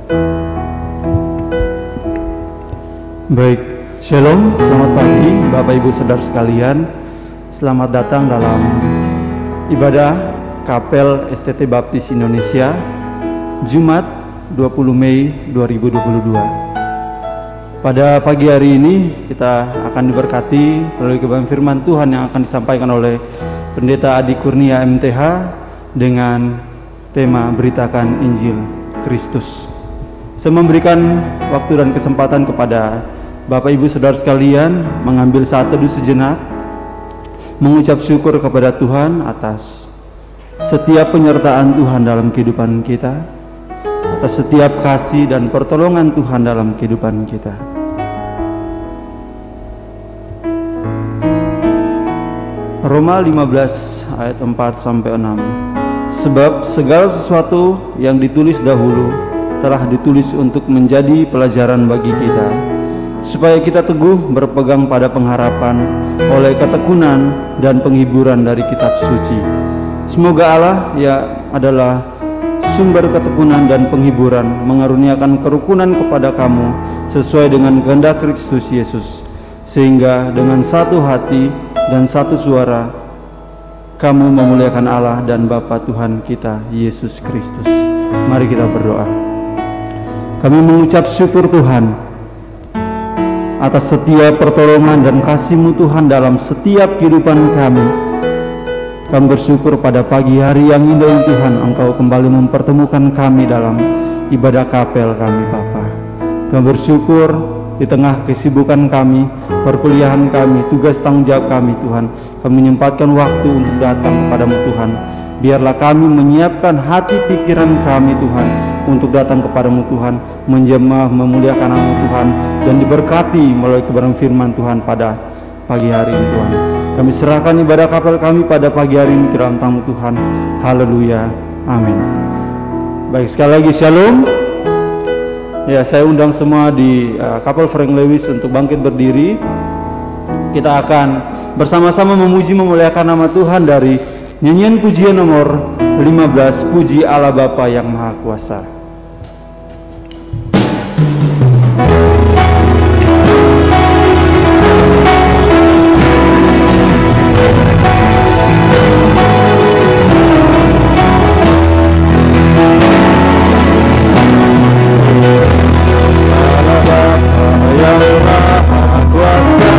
Baik, Shalom, selamat pagi Bapak Ibu Saudara sekalian. Selamat datang dalam ibadah Kapel STT Baptis Indonesia Jumat 20 Mei 2022. Pada pagi hari ini kita akan diberkati melalui kebenaran firman Tuhan yang akan disampaikan oleh Pendeta Adi Kurnia MTH dengan tema Beritakan Injil Kristus. Saya memberikan waktu dan kesempatan kepada Bapak Ibu Saudara sekalian mengambil saat teduh sejenak, mengucap syukur kepada Tuhan atas setiap penyertaan Tuhan dalam kehidupan kita, atas setiap kasih dan pertolongan Tuhan dalam kehidupan kita. Roma 15 ayat 4-6. Sebab segala sesuatu yang ditulis dahulu telah ditulis untuk menjadi pelajaran bagi kita, supaya kita teguh berpegang pada pengharapan oleh ketekunan dan penghiburan dari kitab suci. Semoga Allah yang adalah sumber ketekunan dan penghiburan mengaruniakan kerukunan kepada kamu sesuai dengan kehendak Kristus Yesus, sehingga dengan satu hati dan satu suara kamu memuliakan Allah dan Bapa Tuhan kita Yesus Kristus. Mari kita berdoa. Kami mengucap syukur Tuhan atas setiap pertolongan dan kasih-Mu Tuhan dalam setiap kehidupan kami. Kami bersyukur pada pagi hari yang indah ini Tuhan, Engkau kembali mempertemukan kami dalam ibadah kapel kami Bapa. Kami bersyukur di tengah kesibukan kami, perkuliahan kami, tugas tanggung jawab kami Tuhan, kami menyempatkan waktu untuk datang kepadamu Tuhan. Biarlah kami menyiapkan hati pikiran kami Tuhan untuk datang kepadamu Tuhan, menjamah memuliakan nama Tuhan, dan diberkati melalui kebenaran firman Tuhan pada pagi hari ini Tuhan. Kami serahkan ibadah kapel kami pada pagi hari ini ke dalam tangan Tuhan. Haleluya, amin. Baik, sekali lagi shalom. Ya, saya undang semua di kapel Frank Lewis untuk bangkit berdiri. Kita akan bersama-sama memuji memuliakan nama Tuhan dari nyanyian pujian nomor 15, Puji Allah Bapa yang Maha Kuasa. Yang Maha Kuasa.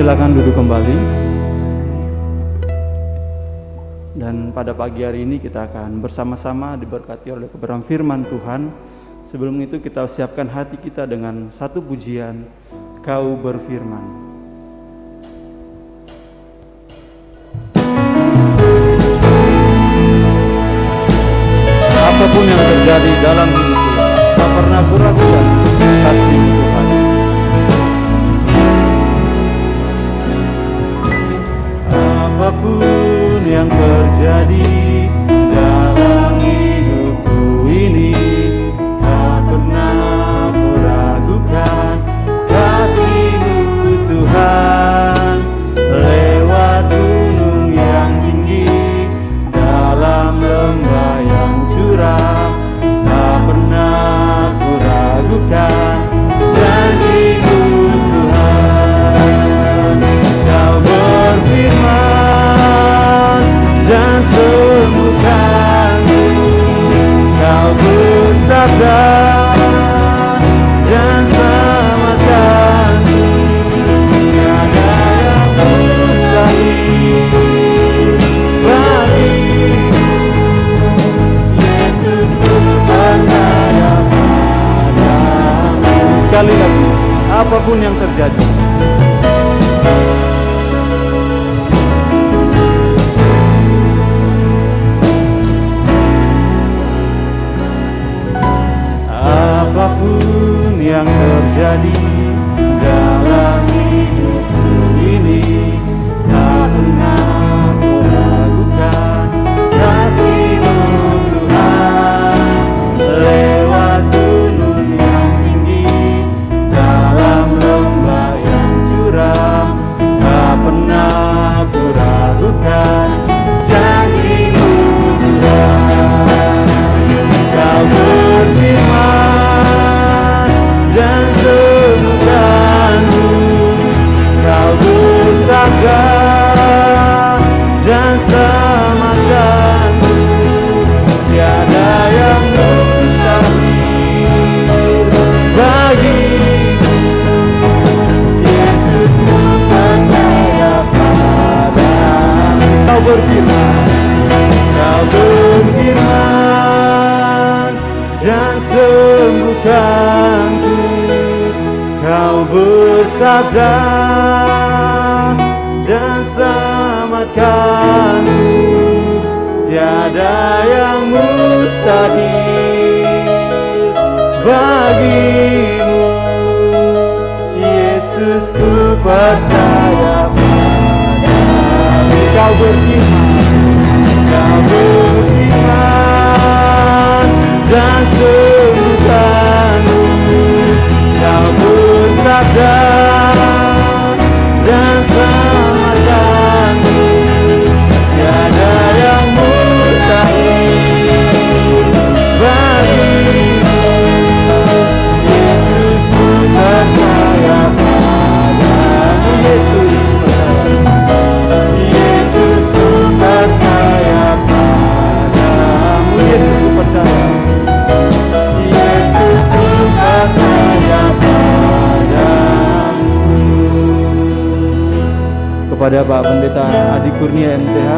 Silakan duduk kembali. Dan pada pagi hari ini kita akan bersama-sama diberkati oleh kebenaran firman Tuhan. Sebelum itu kita siapkan hati kita dengan satu pujian, Kau berfirman. Apapun yang terjadi dalam hidupku, tak pernah kuragukan kasih Tuhan. Apapun yang terjadi dalam hidupku ini, tak pernah kuragukan kasih-Mu Tuhan. Lewat gunung yang tinggi, dalam lembah yang curam, tak pernah kuragukan janji-Mu Tuhan. Kau berfirman dan sembuhkanku, Kau bersabda dan selamatkanku. Tiada yang mustahil bagi Yesus, percaya padamu. Sekali lagi, apapun yang terjadi, apapun yang terjadi dalam hidupku ini, tak pernah kuragukan kasih-Mu Tuhan. Lewat gunung yang tinggi, dalam lembah yang curam, tak pernah kuragukan janji-Mu Tuhan. Kau berfirman dan sembuhkanku, Kau bersabda dan selamatkanku. Tiada yang mustahil bagi Yesus, ku percaya padamu. Kau berfirman dan sembuhkanku, Kau bersabda dan selamatkanku. Tiada yang mustahil bagi-Mu, Yesus, ku percaya padamu. Kau berfirman dan sembuhkanku, Kau bersabda dan selamatkanku. Tiada yang mustahil bagi-Mu, Yesus, ku percaya padamu. Yesus, ku percaya padamu. Yesus, ku percaya. Yesus, ku percaya padamu. Kepada Pak Pendeta Adi Kurnia MTH,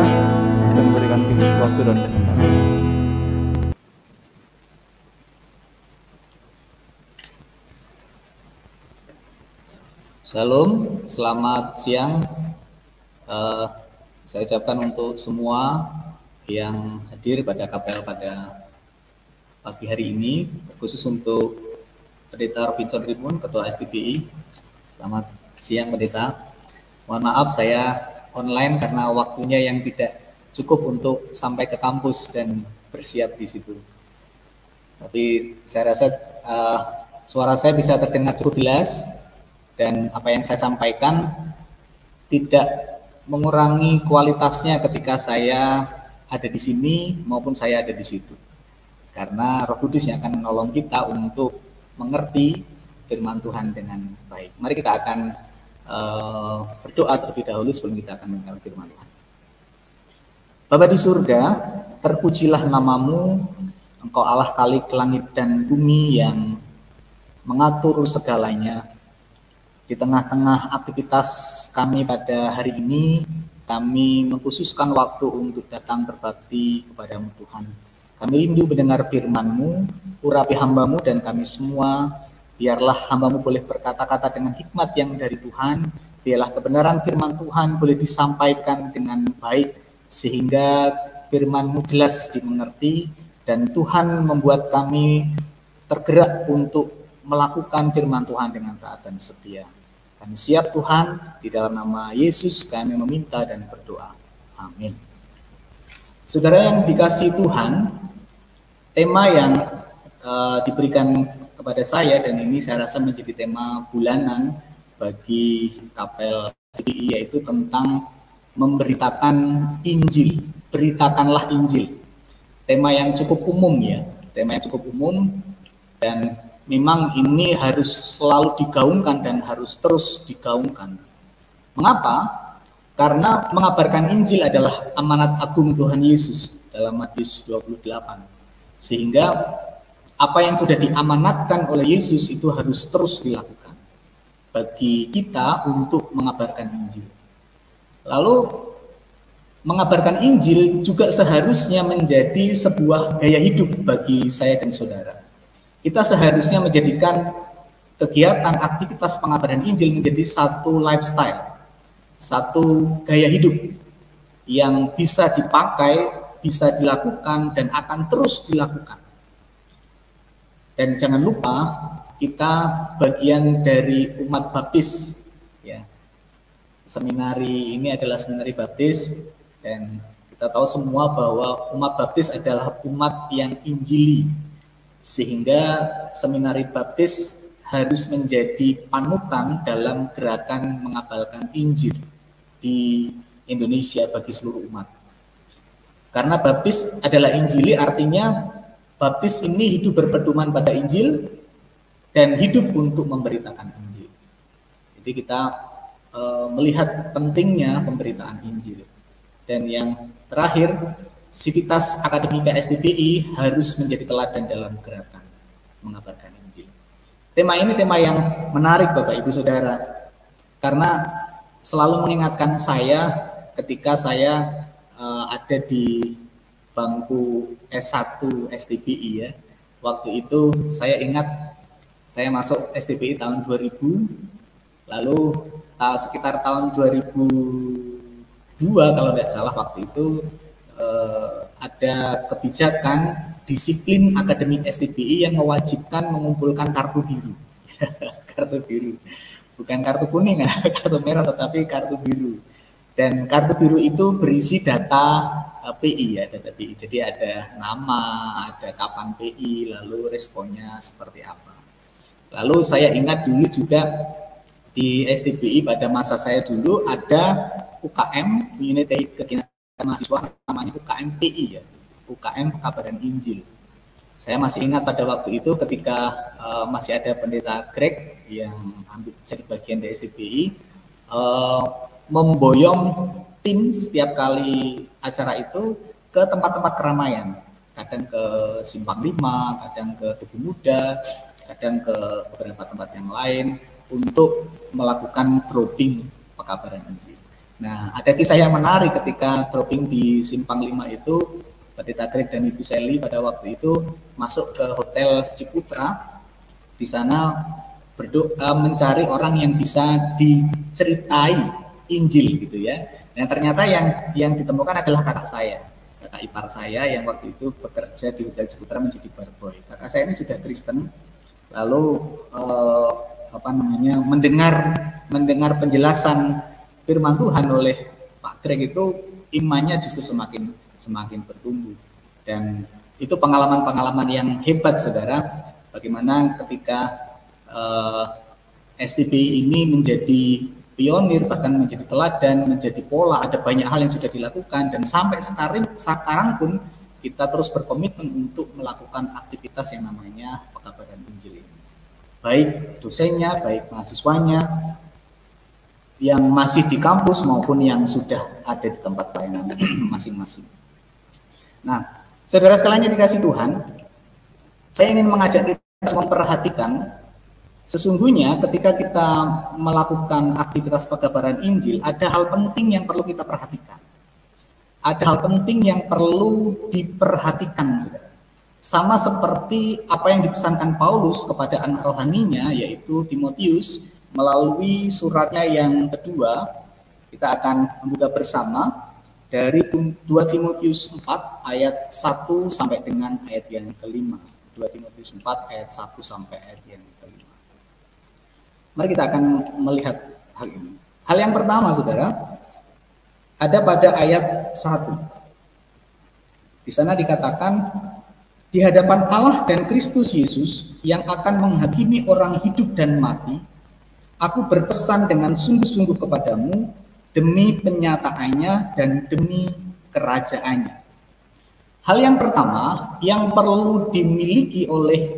saya memberikan waktu dan kesempatan. Shalom, selamat siang. Saya ucapkan untuk semua yang hadir pada KPL pada pagi hari ini, khusus untuk Pendeta Robinson Rimun, Ketua STBI. Selamat siang Pendeta. Mohon maaf saya online karena waktunya yang tidak cukup untuk sampai ke kampus dan bersiap di situ. Tapi saya rasa suara saya bisa terdengar cukup jelas dan apa yang saya sampaikan tidak mengurangi kualitasnya ketika saya ada di sini maupun saya ada di situ. Karena Roh Kudus yang akan menolong kita untuk mengerti firman Tuhan dengan baik. Mari kita akan berdoa terlebih dahulu sebelum kita akan mendengar firman Tuhan. Bapa di surga, terpujilah nama-Mu, Engkau Allah Khalik langit dan bumi yang mengatur segalanya. Di tengah-tengah aktivitas kami pada hari ini, kami mengkhususkan waktu untuk datang berbakti kepadamu Tuhan. Kami rindu mendengar firman-Mu, urapi hamba-Mu dan kami semua. Biarlah hamba-Mu boleh berkata-kata dengan hikmat yang dari Tuhan. Biarlah kebenaran firman Tuhan boleh disampaikan dengan baik, sehingga firman-Mu jelas dimengerti, dan Tuhan membuat kami tergerak untuk melakukan firman Tuhan dengan taat dan setia. Kami siap Tuhan, di dalam nama Yesus kami meminta dan berdoa. Amin. Saudara yang dikasihi Tuhan, tema yang diberikan kepada saya, dan ini saya rasa menjadi tema bulanan bagi Kapel STPI, yaitu tentang memberitakan Injil. Beritakanlah Injil. Tema yang cukup umum ya, tema yang cukup umum, dan memang ini harus selalu digaungkan dan harus terus digaungkan. Mengapa? Karena mengabarkan Injil adalah amanat agung Tuhan Yesus dalam Matius 28. Sehingga apa yang sudah diamanatkan oleh Yesus itu harus terus dilakukan bagi kita untuk mengabarkan Injil. Lalu mengabarkan Injil juga seharusnya menjadi sebuah gaya hidup bagi saya dan saudara. Kita seharusnya menjadikan kegiatan aktivitas pengabaran Injil menjadi satu lifestyle, satu gaya hidup yang bisa dipakai, bisa dilakukan, dan akan terus dilakukan. Dan jangan lupa, kita bagian dari umat baptis. Ya. Seminari ini adalah seminari baptis, dan kita tahu semua bahwa umat baptis adalah umat yang injili. Sehingga seminari baptis harus menjadi panutan dalam gerakan mengabarkan Injil di Indonesia bagi seluruh umat. Karena baptis adalah Injili, artinya baptis ini hidup berpedoman pada Injil dan hidup untuk memberitakan Injil. Jadi kita melihat pentingnya pemberitaan Injil. Dan yang terakhir, Sivitas Akademika STPI harus menjadi teladan dalam gerakan mengabarkan Injil. Tema ini tema yang menarik Bapak Ibu Saudara, karena selalu mengingatkan saya ketika saya ada di bangku S1 STPI ya. Waktu itu saya ingat saya masuk STPI tahun 2000, lalu sekitar tahun 2002 kalau tidak salah, waktu itu ada kebijakan disiplin akademik STPI yang mewajibkan mengumpulkan kartu biru. Kartu biru, bukan kartu kuning ya, kartu merah, tetapi kartu biru. Dan kartu biru itu berisi data PI ya, data PI. Jadi ada nama, ada kapan PI, lalu responnya seperti apa. Lalu saya ingat dulu juga di STPI pada masa saya dulu ada UKM, unit kegiatan mahasiswa, namanya UKM PI ya, UKM Pengabaran Injil. Saya masih ingat pada waktu itu ketika masih ada pendeta Greg yang jadi bagian dari STPI, memboyong tim setiap kali acara itu ke tempat-tempat keramaian, kadang ke Simpang 5, kadang ke Tugu Muda, kadang ke beberapa tempat yang lain untuk melakukan dropping pengabaran Injil. Nah, ada kisah yang menarik ketika dropping di Simpang 5 itu, Pendeta Greg dan Ibu Sally pada waktu itu masuk ke Hotel Ciputra. Di sana berdoa mencari orang yang bisa diceritai Injil gitu ya. Dan ternyata yang ditemukan adalah kakak saya, kakak ipar saya yang waktu itu bekerja di Hotel Ciputra menjadi barboy. Kakak saya ini sudah Kristen, lalu mendengar penjelasan firman Tuhan oleh Pak Greg itu, imannya justru semakin bertumbuh. Dan itu pengalaman-pengalaman yang hebat saudara, bagaimana ketika STPI ini menjadi pionir, bahkan menjadi teladan, menjadi pola, ada banyak hal yang sudah dilakukan, dan sampai sekarang pun kita terus berkomitmen untuk melakukan aktivitas yang namanya pengabaran Injil ini. Baik dosennya, baik mahasiswanya, yang masih di kampus maupun yang sudah ada di tempat pelayanan masing-masing. Nah, saudara sekalian yang dikasihi Tuhan, saya ingin mengajak kita memperhatikan Sesungguhnya ketika kita melakukan aktivitas pekabaran Injil, ada hal penting yang perlu kita perhatikan. Ada hal penting yang perlu diperhatikan, saudara. Sama seperti apa yang dipesankan Paulus kepada anak rohaninya, yaitu Timotius, melalui suratnya yang kedua. Kita akan membuka bersama dari 2 Timotius 4 ayat 1 sampai dengan ayat yang kelima. 2 Timotius 4 ayat 1 sampai ayat yang kelima. Mari kita akan melihat hal ini. Hal yang pertama, saudara, ada pada ayat 1. Di sana dikatakan, di hadapan Allah dan Kristus Yesus yang akan menghakimi orang hidup dan mati, aku berpesan dengan sungguh-sungguh kepadamu demi penyataannya dan demi kerajaannya. Hal yang pertama yang perlu dimiliki oleh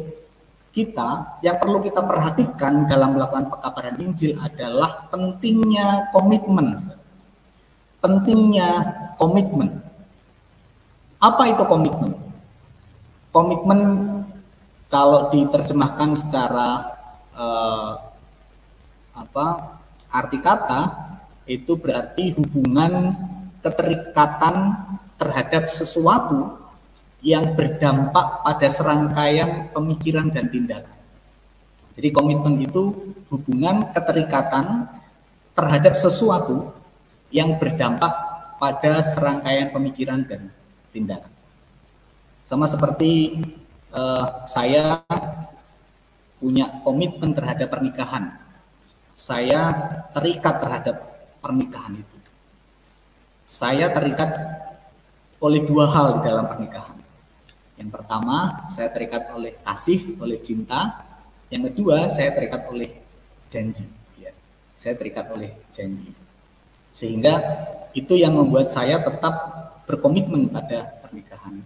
kita, yang perlu kita perhatikan dalam melakukan pekabaran Injil adalah pentingnya komitmen. Pentingnya komitmen. Apa itu komitmen? Komitmen kalau diterjemahkan secara arti kata, itu berarti hubungan keterikatan terhadap sesuatu yang berdampak pada serangkaian pemikiran dan tindakan. Jadi komitmen itu hubungan keterikatan terhadap sesuatu yang berdampak pada serangkaian pemikiran dan tindakan. Sama seperti saya punya komitmen terhadap pernikahan. Saya terikat terhadap pernikahan itu. Saya terikat oleh dua hal di dalam pernikahan. Yang pertama, saya terikat oleh kasih, oleh cinta. Yang kedua, saya terikat oleh janji. Ya, saya terikat oleh janji. Sehingga itu yang membuat saya tetap berkomitmen pada pernikahan.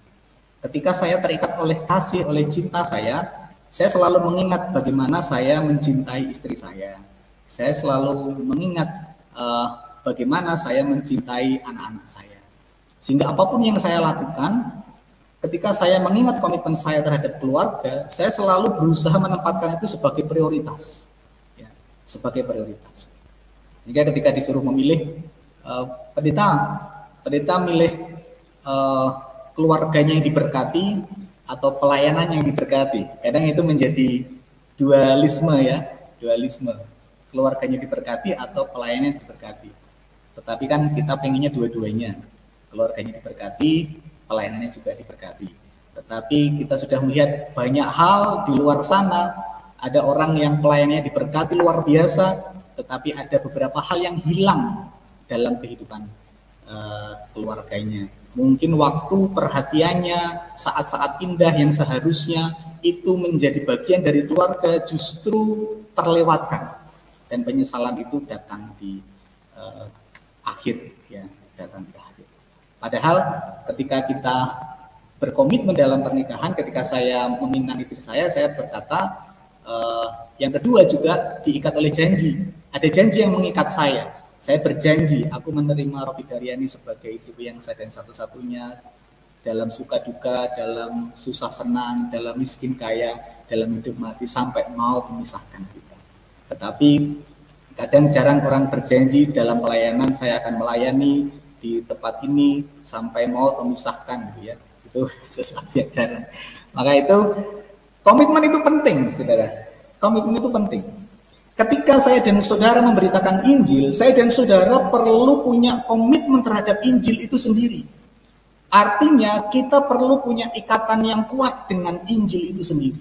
Ketika saya terikat oleh kasih, oleh cinta saya selalu mengingat bagaimana saya mencintai istri saya. Saya selalu mengingat bagaimana saya mencintai anak-anak saya. Sehingga apapun yang saya lakukan, ketika saya mengingat komitmen saya terhadap keluarga, saya selalu berusaha menempatkan itu sebagai prioritas. Ya, sebagai prioritas. Jika ketika disuruh memilih, pendeta milih keluarganya yang diberkati atau pelayanan yang diberkati. Kadang itu menjadi dualisme ya, dualisme. Keluarganya diberkati atau pelayanan yang diberkati. Tetapi kan kita pengennya dua-duanya. Keluarganya diberkati, pelayanannya juga diberkati. Tetapi kita sudah melihat banyak hal di luar sana. Ada orang yang pelayanannya diberkati luar biasa, tetapi ada beberapa hal yang hilang dalam kehidupan keluarganya. Mungkin waktu perhatiannya, saat-saat indah yang seharusnya itu menjadi bagian dari keluarga justru terlewatkan. Dan penyesalan itu datang di akhir, ya, datang di akhir. Padahal ketika kita berkomitmen dalam pernikahan, ketika saya meminang istri saya berkata, yang kedua juga diikat oleh janji. Ada janji yang mengikat saya. Saya berjanji, aku menerima Robi Daryani sebagai istri yang sah dan satu-satunya dalam suka duka, dalam susah senang, dalam miskin kaya, dalam hidup mati, sampai mau memisahkan kita. Tetapi kadang jarang orang berjanji dalam pelayanan, saya akan melayani di tempat ini sampai mau memisahkan, gitu ya. Itu sesuatu yang jarang. Maka itu komitmen itu penting, saudara. Komitmen itu penting. Ketika saya dan saudara memberitakan Injil, saya dan saudara perlu punya komitmen terhadap Injil itu sendiri. Artinya kita perlu punya ikatan yang kuat dengan Injil itu sendiri.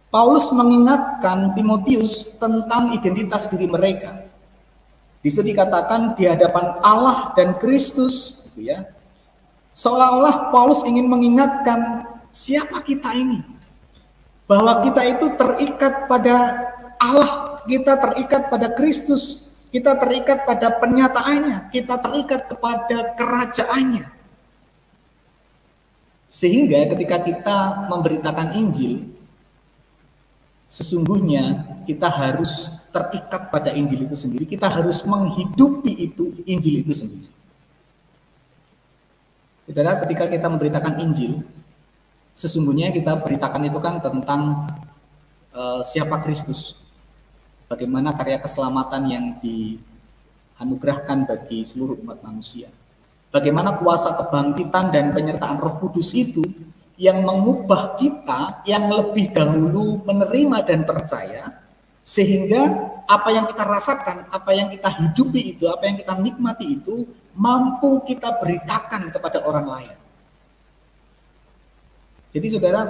Paulus mengingatkan Timotius tentang identitas diri mereka. Di situ dikatakan di hadapan Allah dan Kristus, gitu ya. Seolah-olah Paulus ingin mengingatkan siapa kita ini. Bahwa kita itu terikat pada Allah, kita terikat pada Kristus, kita terikat pada penyataannya, kita terikat kepada kerajaannya. Sehingga ketika kita memberitakan Injil, sesungguhnya kita harus terikat pada Injil itu sendiri, kita harus menghidupi Injil itu sendiri. Saudara, ketika kita memberitakan Injil, sesungguhnya kita beritakan itu kan tentang siapa Kristus, bagaimana karya keselamatan yang dianugerahkan bagi seluruh umat manusia, bagaimana kuasa kebangkitan dan penyertaan Roh Kudus itu yang mengubah kita yang lebih dahulu menerima dan percaya, sehingga apa yang kita rasakan, apa yang kita hidupi itu, apa yang kita nikmati itu mampu kita beritakan kepada orang lain. Jadi saudara,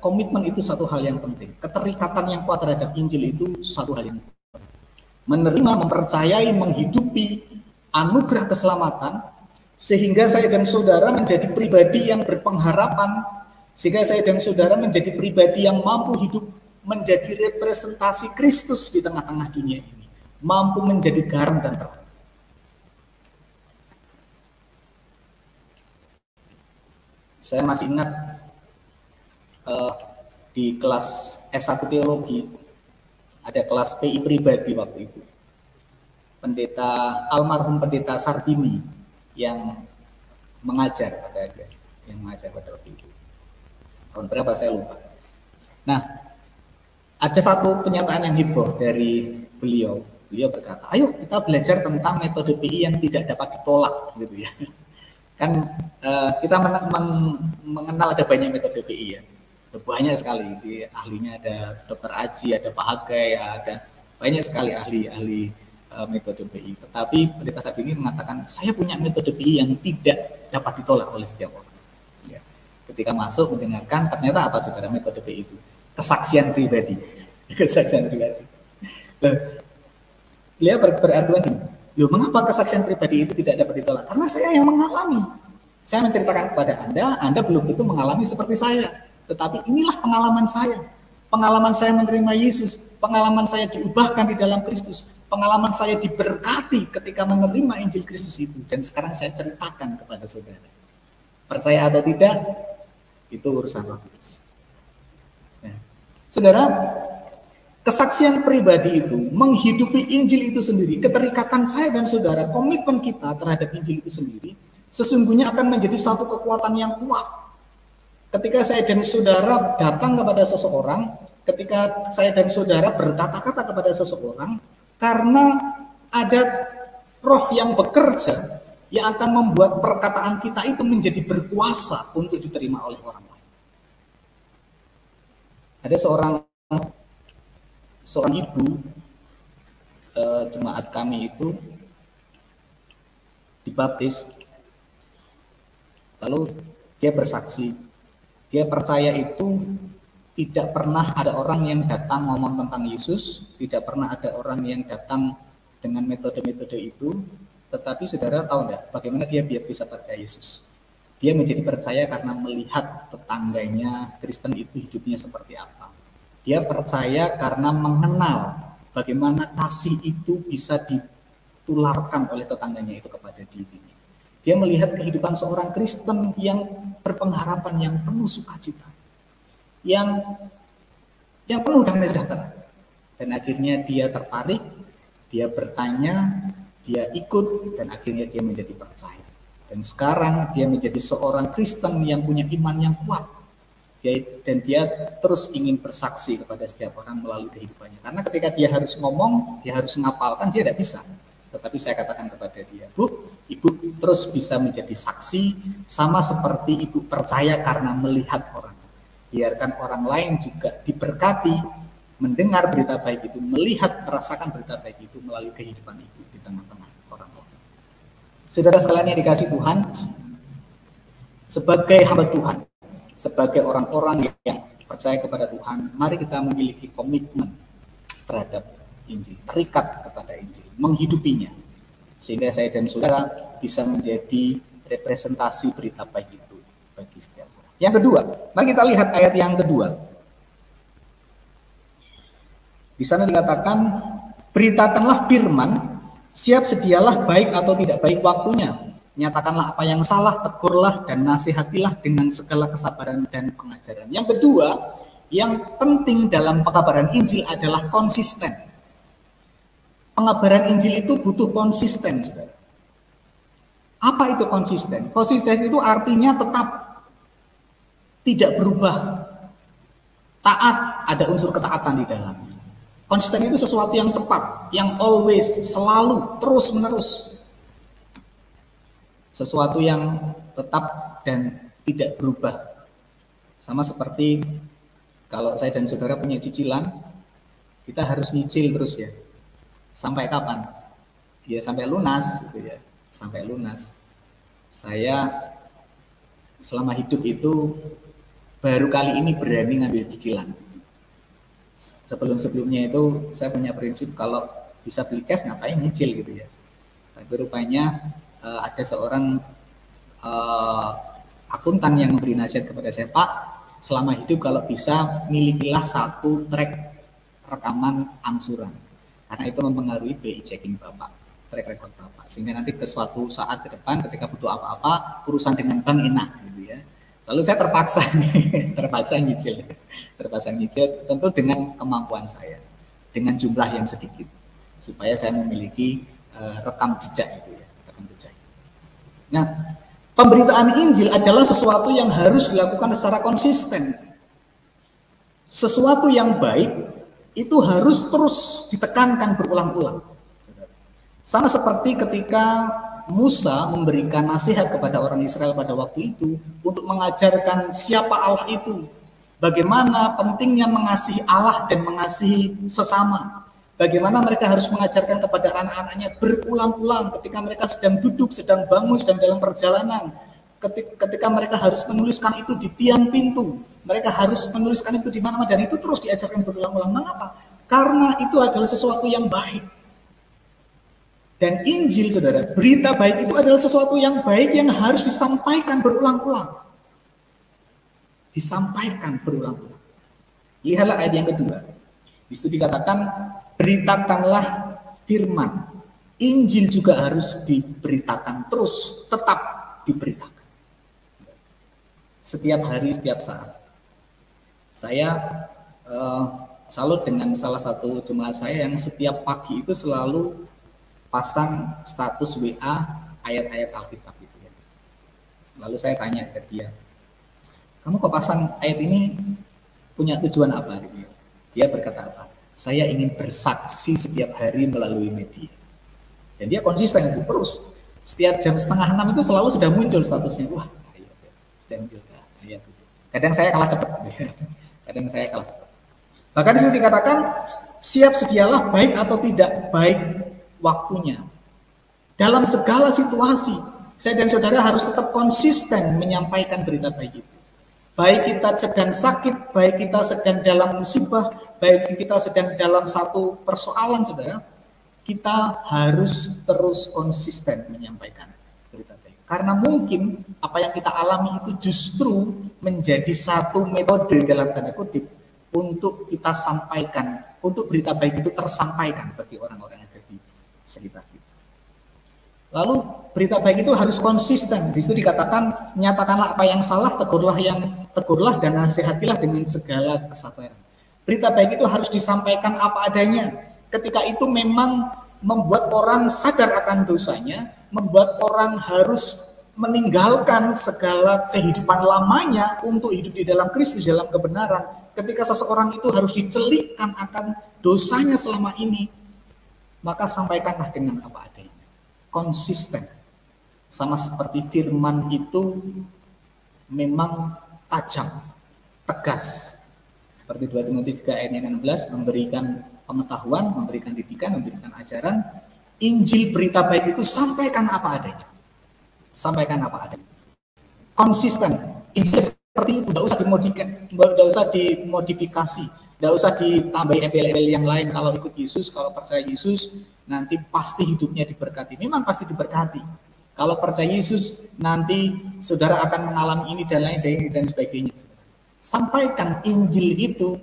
komitmen itu satu hal yang penting. Keterikatan yang kuat terhadap Injil itu satu hal yang penting. Menerima, mempercayai, menghidupi anugerah keselamatan, sehingga saya dan saudara menjadi pribadi yang berpengharapan, sehingga saya dan saudara menjadi pribadi yang mampu hidup menjadi representasi Kristus di tengah-tengah dunia ini, mampu menjadi garam dan terang. Saya masih ingat di kelas S1 teologi ada kelas PI pribadi waktu itu. Almarhum pendeta Sarbini yang mengajar pada waktu itu. Tahun berapa saya lupa. Nah, ada satu pernyataan yang heboh dari beliau. Beliau berkata, ayo kita belajar tentang metode PI yang tidak dapat ditolak, gitu ya. Kan kita mengenal ada banyak metode PI ya. Ada banyak sekali. Di ahlinya ada Dr. Aji, ada Pak Hagai, ada banyak sekali ahli metode PI. Tetapi pendeta Sarbini mengatakan, saya punya metode PI yang tidak dapat ditolak oleh setiap orang. Ya. Ketika masuk mendengarkan, ternyata apa saudara metode PI itu? Kesaksian pribadi. Kesaksian pribadi. Beliau berargumen ini, loh, mengapa kesaksian pribadi itu tidak dapat ditolak? Karena saya yang mengalami. Saya menceritakan kepada Anda belum tentu mengalami seperti saya. Tetapi inilah pengalaman saya. Pengalaman saya menerima Yesus. Pengalaman saya diubahkan di dalam Kristus. Pengalaman saya diberkati ketika menerima Injil Kristus itu. Dan sekarang saya ceritakan kepada saudara. Percaya atau tidak, itu urusan Roh Kudus. Saudara, kesaksian pribadi itu, menghidupi Injil itu sendiri, keterikatan saya dan saudara, komitmen kita terhadap Injil itu sendiri, sesungguhnya akan menjadi satu kekuatan yang kuat. Ketika saya dan saudara datang kepada seseorang, ketika saya dan saudara berkata-kata kepada seseorang, karena ada roh yang bekerja, yang akan membuat perkataan kita itu menjadi berkuasa untuk diterima oleh orang lain. Ada seorang ibu jemaat kami itu dibaptis, lalu dia bersaksi, dia percaya itu tidak pernah ada orang yang datang ngomong tentang Yesus, tidak pernah ada orang yang datang dengan metode-metode itu, tetapi saudara tahu enggak bagaimana dia bisa percaya Yesus? Dia menjadi percaya karena melihat tetangganya Kristen itu hidupnya seperti apa. Dia percaya karena mengenal bagaimana kasih itu bisa ditularkan oleh tetangganya itu kepada dirinya. Dia melihat kehidupan seorang Kristen yang berpengharapan, yang penuh sukacita, yang penuh damai sejahtera. Dan akhirnya dia tertarik, dia bertanya, dia ikut, dan akhirnya dia menjadi percaya. Dan sekarang dia menjadi seorang Kristen yang punya iman yang kuat. Dan dia terus ingin bersaksi kepada setiap orang melalui kehidupannya. Karena ketika dia harus ngomong, dia harus ngapalkan, dia tidak bisa. Tetapi saya katakan kepada dia, Bu, Ibu terus bisa menjadi saksi, sama seperti Ibu percaya karena melihat orang. Biarkan orang lain juga diberkati, mendengar berita baik itu, melihat, merasakan berita baik itu melalui kehidupan Ibu di tengah-tengah orang lain. Saudara sekalian yang dikasihi Tuhan, sebagai hamba Tuhan, sebagai orang-orang yang percaya kepada Tuhan, mari kita memiliki komitmen terhadap Injil, terikat kepada Injil, menghidupinya, sehingga saya dan saudara bisa menjadi representasi berita baik itu bagi setiap orang. Yang kedua, mari kita lihat ayat yang kedua. Di sana dikatakan, beritakanlah firman, siap sedialah baik atau tidak baik waktunya. Nyatakanlah apa yang salah, tegurlah dan nasihatilah dengan segala kesabaran dan pengajaran. Yang kedua, yang penting dalam pengabaran Injil adalah konsisten. Pengabaran Injil itu butuh konsisten, saudara. Apa itu konsisten? Konsisten itu artinya tetap tidak berubah, Taat, ada unsur ketaatan di dalamnya. Konsisten itu sesuatu yang tepat, yang always, selalu, terus menerus. Sesuatu yang tetap dan tidak berubah. Sama seperti kalau saya dan saudara punya cicilan, kita harus nyicil terus ya. Sampai kapan? Ya sampai lunas gitu ya. Sampai lunas. Saya selama hidup itu baru kali ini berani ngambil cicilan. Sebelum-sebelumnya itu saya punya prinsip kalau bisa beli cash ngapain nyicil gitu ya. Tapi rupanya ada seorang akuntan yang memberi nasihat kepada saya, Pak, selama hidup kalau bisa milikilah satu track rekaman angsuran. Karena itu mempengaruhi BI checking Bapak, track record Bapak. Sehingga nanti ke suatu saat ke depan ketika butuh apa-apa, urusan dengan bank enak gitu ya. Lalu saya terpaksa nyicil tentu dengan kemampuan saya, dengan jumlah yang sedikit, supaya saya memiliki rekam jejak itu ya, rekam jejak. Nah, pemberitaan Injil adalah sesuatu yang harus dilakukan secara konsisten. Sesuatu yang baik itu harus terus ditekankan berulang-ulang. Sama seperti ketika Musa memberikan nasihat kepada orang Israel pada waktu itu untuk mengajarkan siapa Allah itu, bagaimana pentingnya mengasihi Allah dan mengasihi sesama, bagaimana mereka harus mengajarkan kepada anak-anaknya berulang-ulang ketika mereka sedang duduk, sedang bangun, sedang dalam perjalanan, ketika mereka harus menuliskan itu di tiang pintu, mereka harus menuliskan itu di mana-mana, dan itu terus diajarkan berulang-ulang. Mengapa? Karena itu adalah sesuatu yang baik. Dan Injil, saudara, berita baik itu adalah sesuatu yang baik yang harus disampaikan berulang-ulang. Disampaikan berulang-ulang. Lihatlah ayat yang kedua. Di situ dikatakan, beritakanlah firman. Injil juga harus diberitakan terus, tetap diberitakan. Setiap hari, setiap saat. Saya salut dengan salah satu jemaat saya yang setiap pagi itu selalu pasang status WA ayat-ayat Alkitab itu ya. Lalu saya tanya ke dia, kamu kok pasang ayat ini punya tujuan apa? Gitu ya. Dia berkata apa? Saya ingin bersaksi setiap hari melalui media. Dan dia konsisten itu terus. Setiap jam 5:30 itu selalu sudah muncul statusnya. Wah, ayat ya. Sudah muncul ayat itu. Kadang saya kalah cepat. Kadang saya kalah cepat. Bahkan di situ dikatakan, siap sedialah baik atau tidak baik waktunya. Dalam segala situasi, saya dan saudara harus tetap konsisten menyampaikan berita baik itu. Baik kita sedang sakit, baik kita sedang dalam musibah, baik kita sedang dalam satu persoalan, saudara, kita harus terus konsisten menyampaikan berita baik. Karena mungkin apa yang kita alami itu justru menjadi satu metode dalam tanda kutip untuk kita sampaikan, untuk berita baik itu tersampaikan bagi orang-orang yang ada di sekitar kita. Lalu berita baik itu harus konsisten. Di situ dikatakan, nyatakanlah apa yang salah, tegurlah dan nasihatilah dengan segala kesabaran. Berita baik itu harus disampaikan apa adanya. Ketika itu memang membuat orang sadar akan dosanya, membuat orang harus meninggalkan segala kehidupan lamanya untuk hidup di dalam Kristus, dalam kebenaran. Ketika seseorang itu harus dicelikkan akan dosanya selama ini, maka sampaikanlah dengan apa adanya. Konsisten. Sama seperti firman itu memang tajam, tegas. Seperti 2 Timotius 3 ayat 16, memberikan pengetahuan, memberikan didikan, memberikan ajaran. Injil berita baik itu sampaikan apa adanya. Sampaikan apa adanya. Konsisten. Injil seperti itu, tidak usah dimodifikasi, tidak usah ditambahi embel-embel yang lain. Kalau ikut Yesus, kalau percaya Yesus, nanti pasti hidupnya diberkati. Memang pasti diberkati. Kalau percaya Yesus, nanti saudara akan mengalami ini dan lain dan sebagainya. Sampaikan Injil itu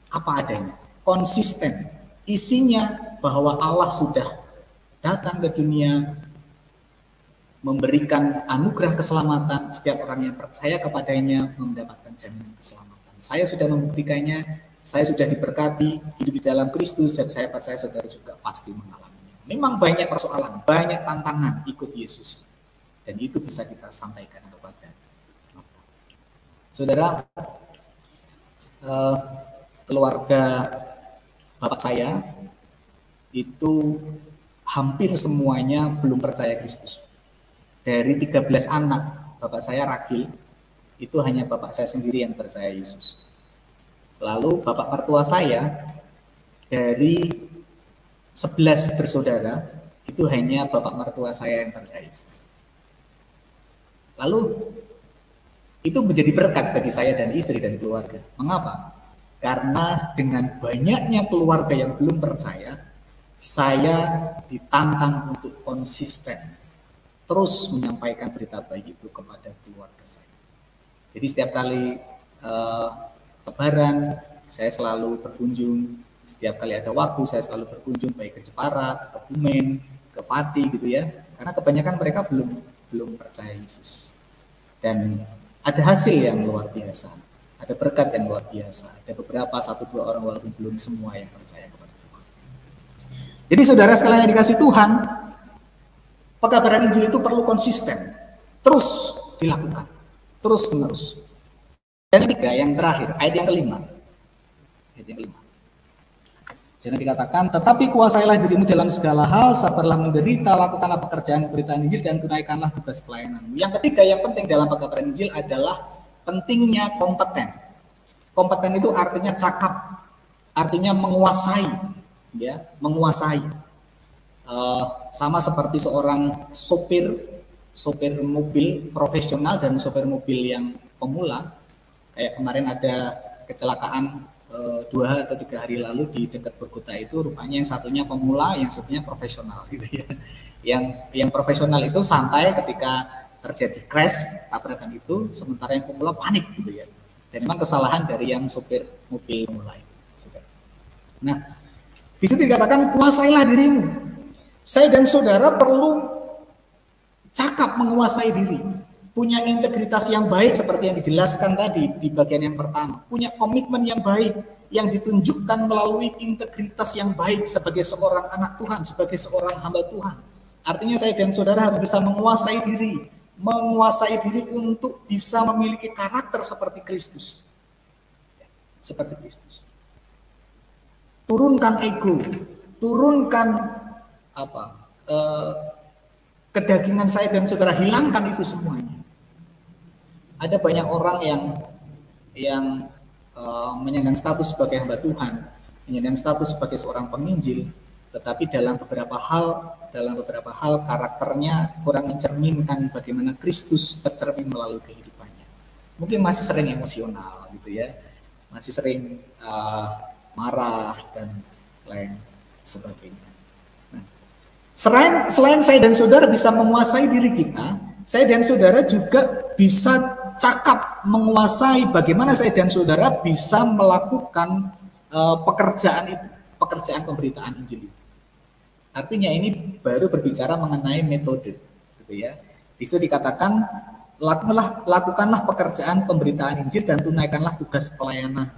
apa adanya, konsisten. Isinya bahwa Allah sudah datang ke dunia, memberikan anugerah keselamatan. Setiap orang yang percaya kepadanya mendapatkan jaminan keselamatan. Saya sudah membuktikannya, saya sudah diberkati, hidup di dalam Kristus, dan saya percaya saudara juga pasti mengalaminya. Memang banyak persoalan, banyak tantangan ikut Yesus. Dan itu bisa kita sampaikan kepada saudara. eh, keluarga bapak saya itu hampir semuanya belum percaya Kristus. Dari 13 anak bapak saya ragil, itu hanya bapak saya sendiri yang percaya Yesus. Lalu bapak mertua saya dari 11 bersaudara, itu hanya bapak mertua saya yang percaya Yesus. Lalu itu menjadi berkat bagi saya dan istri dan keluarga. Mengapa? Karena dengan banyaknya keluarga yang belum percaya, saya ditantang untuk konsisten terus menyampaikan berita baik itu kepada keluarga saya. Jadi setiap kali Lebaran saya selalu berkunjung, setiap kali ada waktu saya selalu berkunjung, baik ke Jepara, ke Bumen, ke Pati gitu ya. Karena kebanyakan mereka belum percaya Yesus. Dan ada hasil yang luar biasa, ada berkat yang luar biasa, ada beberapa 1-2 orang walaupun belum semua yang percaya kepada Tuhan. Jadi saudara sekalian yang dikasih Tuhan, pekabaran Injil itu perlu konsisten, terus dilakukan, terus menerus. Dan ketiga, yang terakhir, ayat yang kelima. Jangan dikatakan, tetapi kuasailah dirimu dalam segala hal, sabarlah menderita, lakukanlah pekerjaan pemberitaan Injil, dan tunaikanlah tugas pelayananmu. Yang ketiga yang penting dalam pekabaran Injil adalah pentingnya kompeten. Kompeten itu artinya cakap, artinya menguasai, ya, menguasai. Sama seperti seorang sopir mobil profesional dan sopir mobil yang pemula. Kayak kemarin ada kecelakaan 2 atau 3 hari lalu di dekat Bogota itu, rupanya yang satunya pemula, yang satunya profesional gitu ya. Yang profesional itu santai ketika terjadi crash tabrakan itu, sementara yang pemula panik gitu ya. Dan memang kesalahan dari yang sopir mobil pemula itu. Nah, di situ dikatakan kuasailah dirimu. Saya dan saudara perlu cakap menguasai diri, punya integritas yang baik seperti yang dijelaskan tadi di bagian yang pertama, punya komitmen yang baik yang ditunjukkan melalui integritas yang baik sebagai seorang anak Tuhan, sebagai seorang hamba Tuhan. Artinya saya dan saudara harus bisa menguasai diri untuk bisa memiliki karakter seperti Kristus. Seperti Kristus. Turunkan ego, turunkan kedagingan saya dan saudara, hilangkan itu semuanya. Ada banyak orang yang menyandang status sebagai hamba Tuhan, menyandang status sebagai seorang penginjil, tetapi dalam beberapa hal karakternya kurang mencerminkan bagaimana Kristus tercermin melalui kehidupannya. Mungkin masih sering emosional gitu ya, masih sering marah dan lain sebagainya. Nah, selain saya dan saudara bisa menguasai diri kita, saya dan saudara juga bisa cakap menguasai bagaimana saya dan saudara bisa melakukan pekerjaan pemberitaan Injil itu. Artinya ini baru berbicara mengenai metode, gitu ya. Di situ dikatakan lakukanlah pekerjaan pemberitaan Injil dan tunaikanlah tugas pelayanan.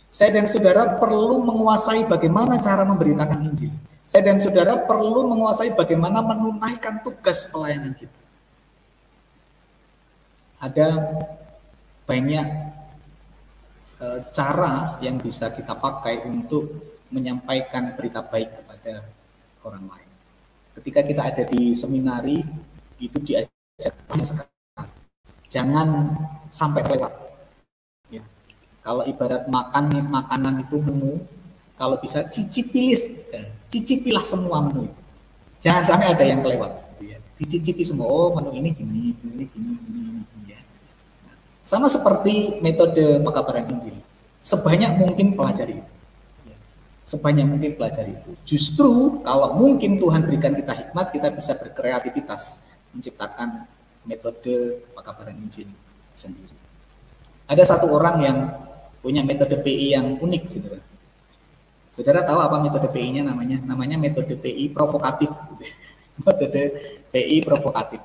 Saya dan saudara perlu menguasai bagaimana cara memberitakan Injil. Saya dan saudara perlu menguasai bagaimana menunaikan tugas pelayanan kita. Ada banyak cara yang bisa kita pakai untuk menyampaikan berita baik kepada orang lain. Ketika kita ada di seminari, itu diajak banyak sekali. Jangan sampai lewat. Ya. Kalau ibarat makanan itu menu, kalau bisa cicipilah semua menu itu. Jangan sampai ada yang kelewat. Ya. Dicicipi semua. Oh, menu ini gini. Sama seperti metode pekabaran Injil, sebanyak mungkin pelajari itu. Sebanyak mungkin pelajari itu. Justru kalau mungkin Tuhan berikan kita hikmat, kita bisa berkreativitas menciptakan metode pekabaran Injil sendiri. Ada satu orang yang punya metode PI yang unik, saudara. Saudara tahu apa metode PI-nya namanya? Namanya metode PI provokatif. Metode PI provokatif.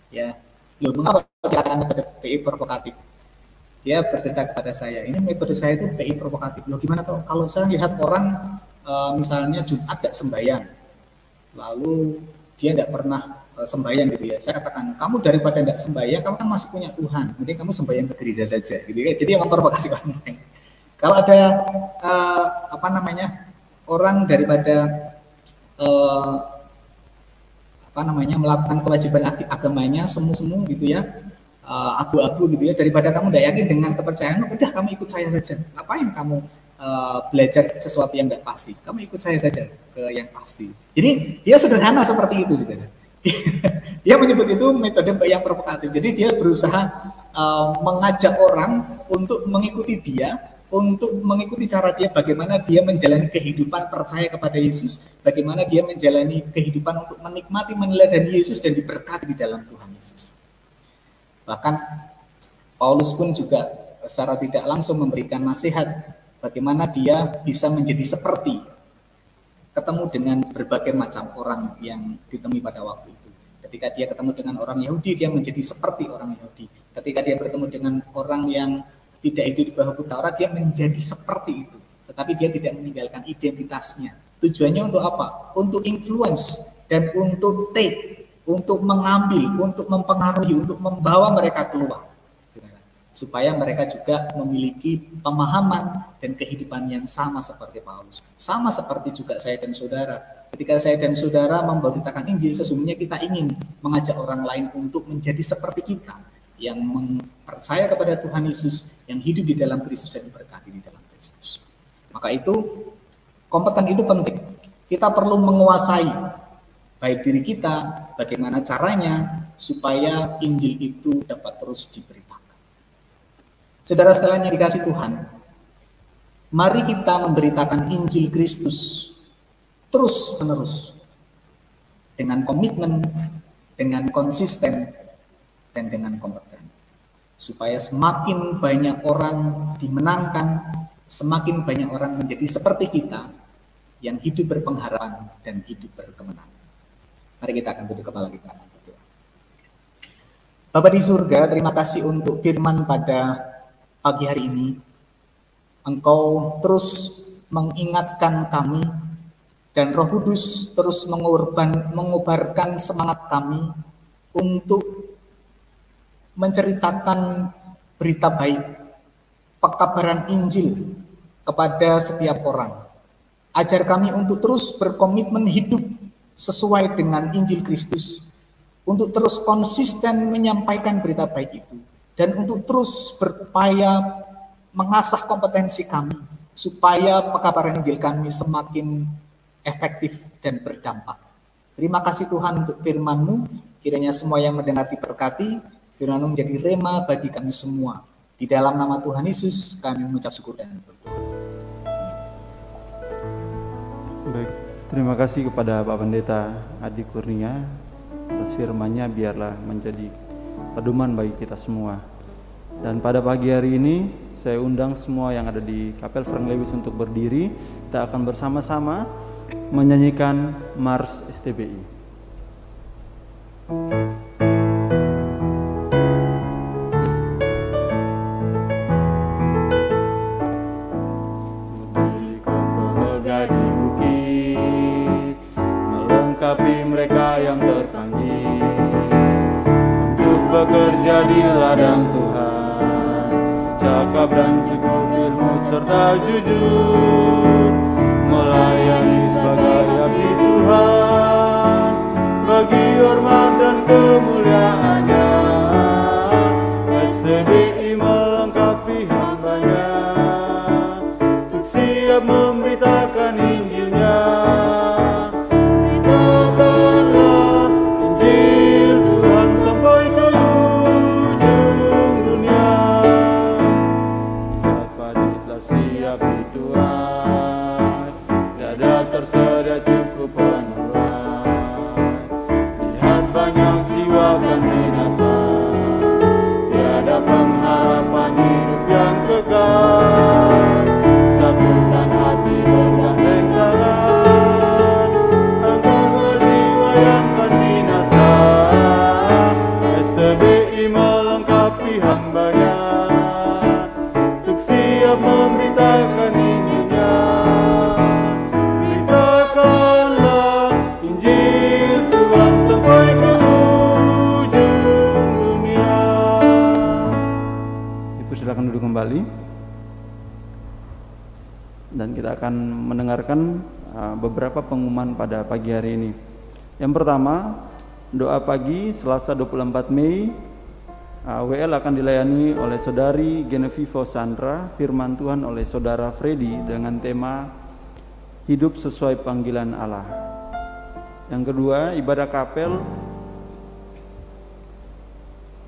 Ya. Loh, mengapa dikatakan metode PI provokatif? Dia bercerita kepada saya, ini metode saya itu PI provokatif. Loh, gimana tuh? Kalau saya lihat orang misalnya Jumat tidak sembahyang, lalu dia tidak pernah sembahyang gitu ya. Saya katakan, kamu daripada tidak sembahyang, kamu kan masih punya Tuhan. Mending kamu sembahyang ke gereja saja, gitu ya. Jadi yang memprovokasi orang lain. Kalau ada orang daripada melakukan kewajiban agamanya semu-semu gitu ya, abu-abu gitu ya, daripada kamu tidak yakin dengan kepercayaan, udah kamu ikut saya saja. Ngapain kamu belajar sesuatu yang tidak pasti? Kamu ikut saya saja ke yang pasti. Jadi dia sederhana seperti itu juga. Dia menyebut itu metode yang provokatif. Jadi dia berusaha mengajak orang untuk mengikuti dia, untuk mengikuti cara dia, bagaimana dia menjalani kehidupan percaya kepada Yesus, bagaimana dia menjalani kehidupan untuk menikmati, meneladani Yesus dan diberkati di dalam Tuhan Yesus. Bahkan Paulus pun juga secara tidak langsung memberikan nasihat bagaimana dia bisa menjadi seperti, ketemu dengan berbagai macam orang yang ditemui pada waktu itu. Ketika dia ketemu dengan orang Yahudi, dia menjadi seperti orang Yahudi. Ketika dia bertemu dengan orang yang tidak hidup di bawah hukum Taurat, dia menjadi seperti itu. Tetapi dia tidak meninggalkan identitasnya. Tujuannya untuk apa? Untuk influence dan untuk take, untuk mengambil, untuk mempengaruhi, untuk membawa mereka keluar. Supaya mereka juga memiliki pemahaman dan kehidupan yang sama seperti Paulus. Sama seperti juga saya dan saudara. Ketika saya dan saudara memberitakan Injil, sesungguhnya kita ingin mengajak orang lain untuk menjadi seperti kita, yang percaya kepada Tuhan Yesus, yang hidup di dalam Kristus dan diberkati di dalam Kristus. Maka itu, kompeten itu penting. Kita perlu menguasai baik diri kita, bagaimana caranya supaya Injil itu dapat terus diberitakan. Saudara sekalian yang dikasih Tuhan, mari kita memberitakan Injil Kristus terus menerus dengan komitmen, dengan konsisten, dan dengan kompeten, supaya semakin banyak orang dimenangkan, semakin banyak orang menjadi seperti kita yang hidup berpengharapan dan hidup berkemenangan. Mari kita akan duduk kepala kita. Bapa di surga, terima kasih untuk firman pada pagi hari ini. Engkau terus mengingatkan kami dan Roh Kudus terus mengobarkan semangat kami untuk menceritakan berita baik, pekabaran Injil kepada setiap orang. Ajar kami untuk terus berkomitmen hidup sesuai dengan Injil Kristus, untuk terus konsisten menyampaikan berita baik itu, dan untuk terus berupaya mengasah kompetensi kami, supaya pekabaran Injil kami semakin efektif dan berdampak. Terima kasih Tuhan untuk firman-Mu, kiranya semua yang mendengar diberkati, firman-Mu menjadi rema bagi kami semua. Di dalam nama Tuhan Yesus kami mengucap syukur dan berdoa. Baik, terima kasih kepada Pak Pendeta Adi Kurnia atas firman-Nya, biarlah menjadi pedoman bagi kita semua. Dan pada pagi hari ini saya undang semua yang ada di Kapel Frank Lewis untuk berdiri. Kita akan bersama-sama menyanyikan Mars STBI. Mereka yang terpanggil untuk bekerja di ladang Tuhan, cakap dan cukup ilmu serta jujur, melayani sebagai abdi Tuhan, bagi hormat dan kemuliaan-Nya. STBI melengkapi hamba-Nya untuk siap memberitakan Injil-Nya. Tersedia cukup penuhan, lihat banyak jiwa kan binasa, tiada pengharapan hidup yang kekal. Satukan hati bergandeng tangan, angkatlah jiwa yang kan binasa. STBI melengkapi hamba-Nya untuk siap memberitakan Injil-Nya. Silakan duduk kembali. kita akan mendengarkan beberapa pengumuman pada pagi hari ini. Yang pertama, doa pagi Selasa 24 Mei, WL akan dilayani oleh Saudari Genevieve Sandra, firman Tuhan oleh Saudara Freddy dengan tema Hidup Sesuai Panggilan Allah. Yang kedua, ibadah kapel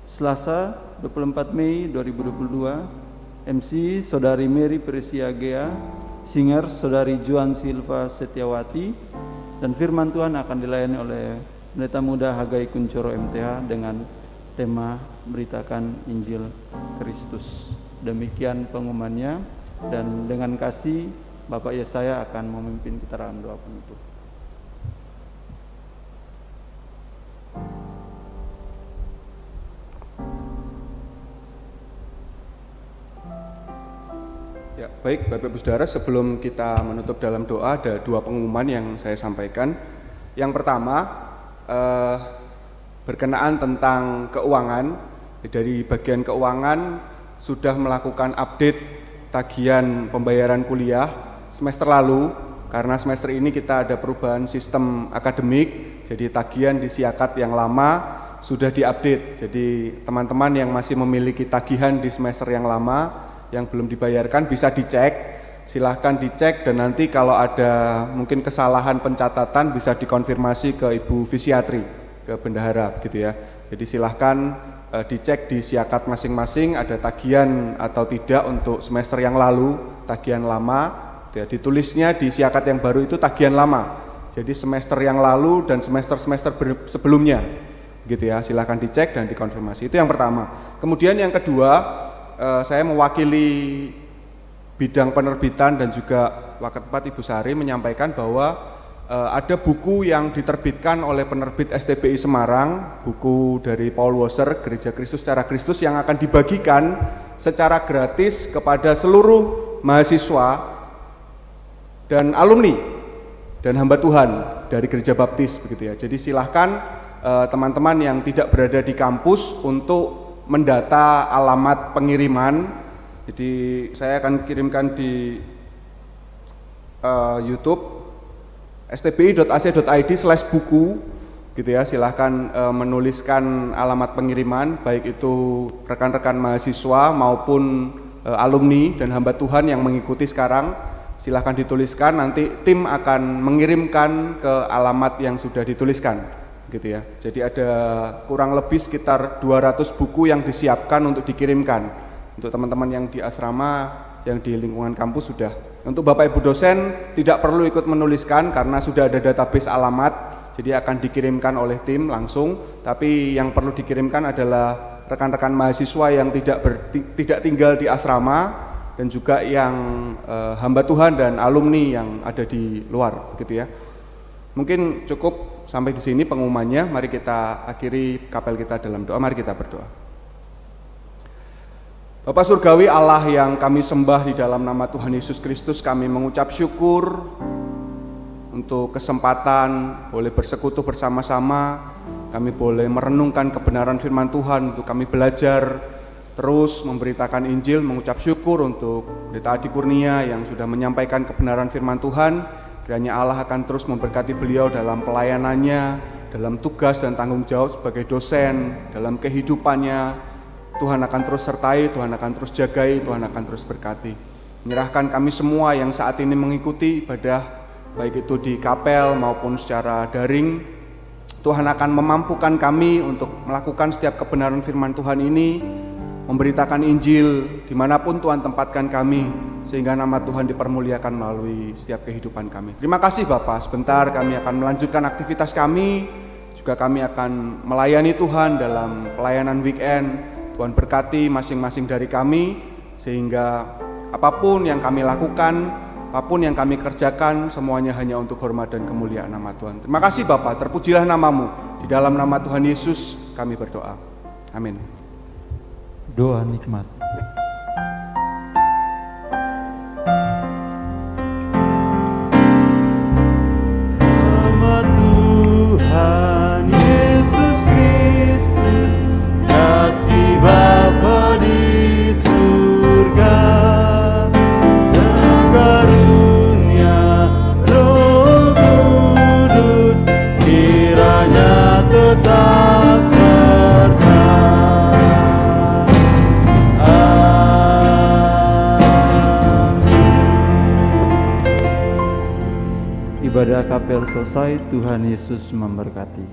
Selasa 24 Mei 2022, MC Saudari Mary Presia Gea, singer Saudari Juan Silva Setiawati, dan firman Tuhan akan dilayani oleh Pendeta Muda Hagai Kuncoro MTH dengan tema Beritakan Injil Kristus. Demikian pengumumannya, dan dengan kasih Bapak Yesaya akan memimpin kita dalam doa penutup. Ya, baik Bapak Ibu Saudara, sebelum kita menutup dalam doa ada dua pengumuman yang saya sampaikan. Yang pertama berkenaan tentang keuangan. Dari bagian keuangan sudah melakukan update tagihan pembayaran kuliah semester lalu, karena semester ini kita ada perubahan sistem akademik, jadi tagihan di Siakat yang lama sudah diupdate. Jadi teman-teman yang masih memiliki tagihan di semester yang lama yang belum dibayarkan bisa dicek, silahkan dicek, dan nanti kalau ada mungkin kesalahan pencatatan bisa dikonfirmasi ke Ibu Fisiatri, ke bendahara gitu ya. Jadi silahkan dicek di Siakat masing-masing ada tagihan atau tidak untuk semester yang lalu, tagihan lama gitu ya. Ditulisnya di Siakat yang baru itu tagihan lama, jadi semester yang lalu dan semester-semester sebelumnya gitu ya. Silahkan dicek dan dikonfirmasi. Itu yang pertama. Kemudian yang kedua, saya mewakili bidang penerbitan dan juga Wakil Ibu Sari menyampaikan bahwa ada buku yang diterbitkan oleh penerbit STBI Semarang, buku dari Paul Wasser, Gereja Kristus Secara Kristus, yang akan dibagikan secara gratis kepada seluruh mahasiswa dan alumni dan hamba Tuhan dari Gereja Baptis begitu ya. Jadi silahkan teman-teman yang tidak berada di kampus untuk mendata alamat pengiriman. Jadi saya akan kirimkan di YouTube stbi.ac.id/buku gitu ya. Silahkan menuliskan alamat pengiriman, baik itu rekan-rekan mahasiswa maupun alumni dan hamba Tuhan yang mengikuti sekarang. Silahkan dituliskan, nanti tim akan mengirimkan ke alamat yang sudah dituliskan gitu ya. Jadi ada kurang lebih sekitar 200 buku yang disiapkan untuk dikirimkan untuk teman-teman yang di asrama, yang di lingkungan kampus sudah. Untuk Bapak Ibu dosen tidak perlu ikut menuliskan karena sudah ada database alamat, jadi akan dikirimkan oleh tim langsung. Tapi yang perlu dikirimkan adalah rekan-rekan mahasiswa yang tidak tinggal di asrama dan juga yang hamba Tuhan dan alumni yang ada di luar gitu ya. Mungkin cukup sampai di sini pengumumannya. Mari kita akhiri kapel kita dalam doa. Mari kita berdoa. Bapa Surgawi, Allah yang kami sembah di dalam nama Tuhan Yesus Kristus, kami mengucap syukur untuk kesempatan boleh bersekutu bersama-sama. Kami boleh merenungkan kebenaran firman Tuhan, untuk kami belajar terus memberitakan Injil, mengucap syukur untuk Pendeta Adi Kurnia yang sudah menyampaikan kebenaran firman Tuhan. Kiranya Allah akan terus memberkati beliau dalam pelayanannya, dalam tugas dan tanggung jawab sebagai dosen, dalam kehidupannya. Tuhan akan terus sertai, Tuhan akan terus jagai, Tuhan akan terus berkati. Menyerahkan kami semua yang saat ini mengikuti ibadah, baik itu di kapel maupun secara daring. Tuhan akan memampukan kami untuk melakukan setiap kebenaran firman Tuhan ini, memberitakan Injil dimanapun Tuhan tempatkan kami, sehingga nama Tuhan dipermuliakan melalui setiap kehidupan kami. Terima kasih Bapak. Sebentar kami akan melanjutkan aktivitas kami, juga kami akan melayani Tuhan dalam pelayanan weekend. Tuhan berkati masing-masing dari kami, sehingga apapun yang kami lakukan, apapun yang kami kerjakan, semuanya hanya untuk hormat dan kemuliaan nama Tuhan. Terima kasih Bapak, terpujilah namamu. Di dalam nama Tuhan Yesus kami berdoa. Amin. Doa nikmat. Nama Tuhan Yesus Kristus, kasih Bapa di surga, dan karunia ibadah kapel selesai. Tuhan Yesus memberkati.